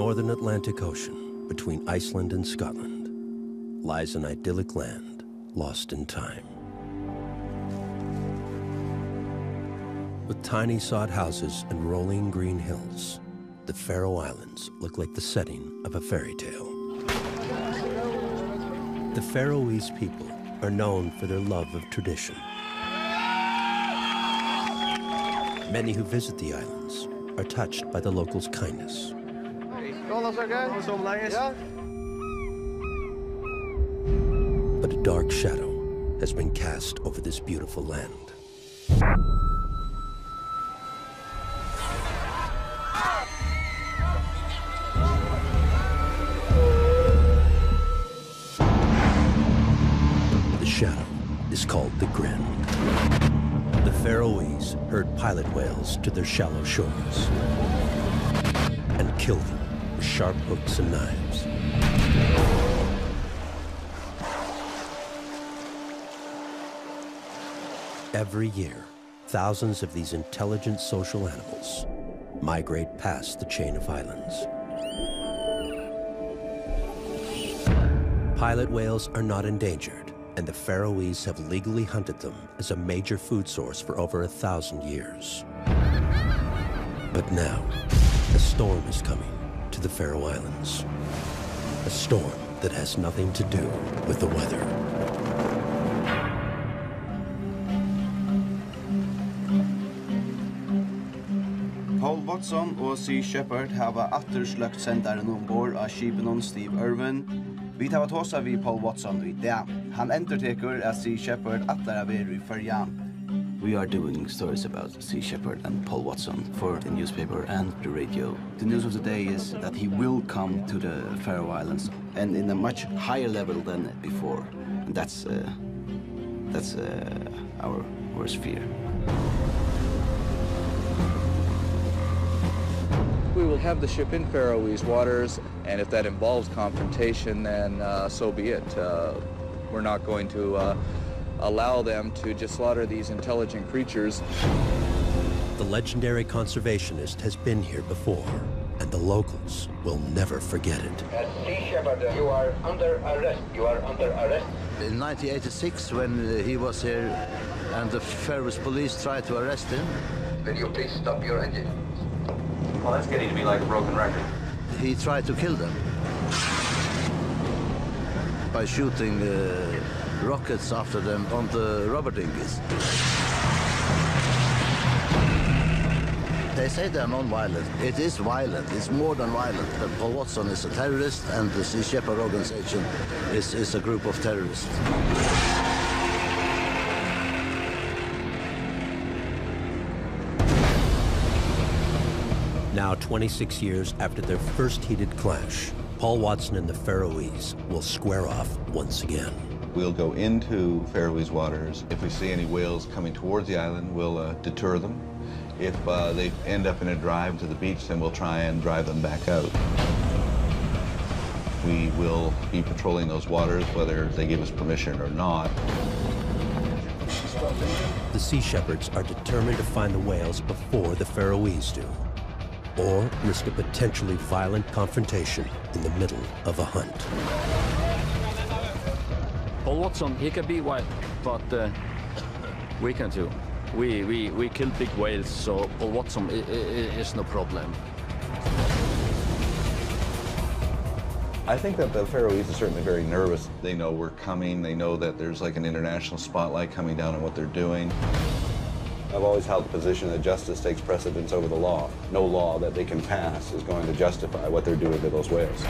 northern Atlantic Ocean, between Iceland and Scotland, lies an idyllic land lost in time. With tiny sod houses and rolling green hills, the Faroe Islands look like the setting of a fairy tale. The Faroese people are known for their love of tradition. Many who visit the islands are touched by the locals' kindness. But a dark shadow has been cast over this beautiful land. The shadow is called the Grin. The Faroese herd pilot whales to their shallow shores and kill them with sharp hooks and knives. Every year, thousands of these intelligent social animals migrate past the chain of islands. Pilot whales are not endangered, and the Faroese have legally hunted them as a major food source for over 1,000 years. But now, a storm is coming to the Faroe Islands. A storm that has nothing to do with the weather. Paul Watson og Sea Shepherd hava attersløkt sendaren ombord av skipen Steve Irwin. Vi tar tåsa vi Paul Watson i dag. Han enterteker at Sea Shepherd attar av i Førjan. We are doing stories about Sea Shepherd and Paul Watson for the newspaper and the radio. The news of the day is that he will come to the Faroe Islands, and in a much higher level than before. And that's our worst fear. We will have the ship in Faroese waters, and if that involves confrontation, then so be it. We're not going to allow them to just slaughter these intelligent creatures. The legendary conservationist has been here before, and the locals will never forget it. Sea Shepherd, you are under arrest. You are under arrest. In 1986, when he was here and the Faroese police tried to arrest him. Will you please stop your engine? Well, that's getting to be like a broken record. He tried to kill them by shooting rockets after them on the rubber dinghies. They say they're non-violent. It is violent. It's more than violent. But Paul Watson is a terrorist, and the Sea Shepherd organization is a group of terrorists. Now, 26 years after their first heated clash, Paul Watson and the Faroese will square off once again. We'll go into Faroese waters. If we see any whales coming towards the island, we'll deter them. If they end up in a drive to the beach, then we'll try and drive them back out. We will be patrolling those waters, whether they give us permission or not. The Sea Shepherds are determined to find the whales before the Faroese do, or risk a potentially violent confrontation in the middle of a hunt. Paul Watson, he can be wild, but we can too. We kill big whales, so Paul Watson is no problem. I think that the Faroese are certainly very nervous. They know we're coming. They know that there's like an international spotlight coming down on what they're doing. I've always held the position that justice takes precedence over the law. No law that they can pass is going to justify what they're doing to those whales.